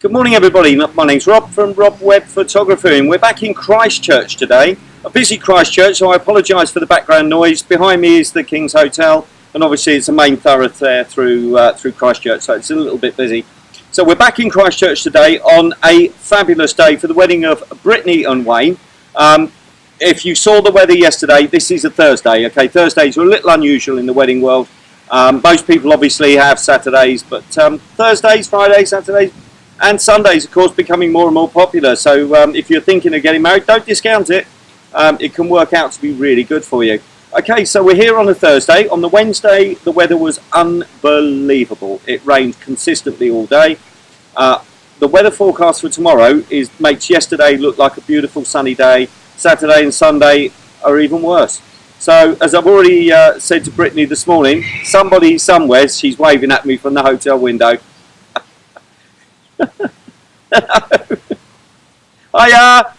Good morning everybody, my name's Rob from Robb Webb Photography and we're back in Christchurch today. A busy Christchurch, so I apologise for the background noise. Behind me is the King's Hotel and obviously it's a main thoroughfare through Christchurch, so it's a little bit busy. So we're back in Christchurch today on a fabulous day for the wedding of Brittany and Wayne. If you saw the weather yesterday, this is a Thursday, okay? Thursdays are a little unusual in the wedding world. Most people obviously have Saturdays, but Thursdays, Fridays, Saturdays and Sundays, of course, becoming more and more popular. So if you're thinking of getting married, don't discount it. It can work out to be really good for you. Okay, so we're here on a Thursday. On the Wednesday, the weather was unbelievable. It rained consistently all day. The weather forecast for tomorrow makes yesterday look like a beautiful sunny day. Saturday and Sunday are even worse. So, as I've already said to Brittany this morning, somebody somewhere, she's waving at me from the hotel window. Hiya!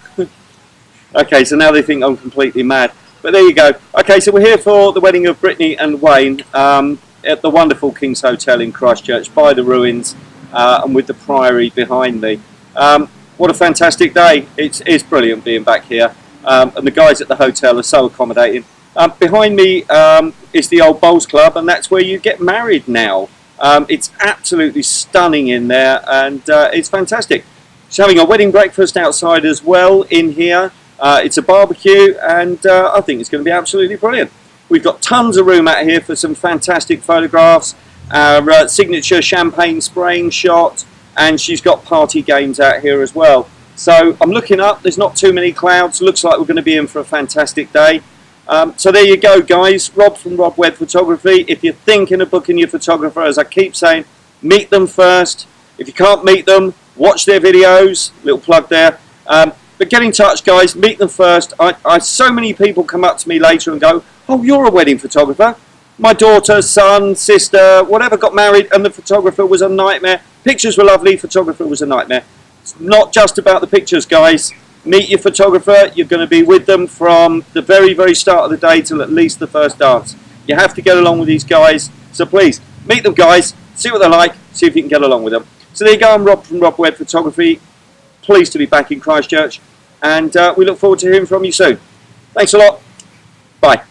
Okay, so now they think I'm completely mad. But there you go. Okay, so we're here for the wedding of Brittany and Wayne at the wonderful King's Hotel in Christchurch by the ruins and with the Priory behind me. What a fantastic day. It's brilliant being back here. And the guys at the hotel are so accommodating. Behind me is the Old Bowls Club, and that's where you get married now. It's absolutely stunning in there, and it's fantastic. It's having a wedding breakfast outside as well in here. It's a barbecue, and I think it's going to be absolutely brilliant. We've got tons of room out here for some fantastic photographs, our signature champagne spraying shot, and she's got party games out here as well. So I'm looking up, there's not too many clouds, looks like we're going to be in for a fantastic day. So there you go, guys. Rob from Robb Webb Photography. If you're thinking of booking your photographer, as I keep saying, meet them first. If you can't meet them, watch their videos. Little plug there. But get in touch, guys. Meet them first. So many people come up to me later and go, "Oh, you're a wedding photographer. My daughter, son, sister, whatever, got married, and the photographer was a nightmare. Pictures were lovely. Photographer was a nightmare." It's not just about the pictures, guys. Meet your photographer. You're going to be with them from the very, very start of the day till at least the first dance. You have to get along with these guys. So please, meet them, guys. See what they're like. See if you can get along with them. So there you go. I'm Rob from Robb Webb Photography. Pleased to be back in Christchurch. And we look forward to hearing from you soon. Thanks a lot. Bye.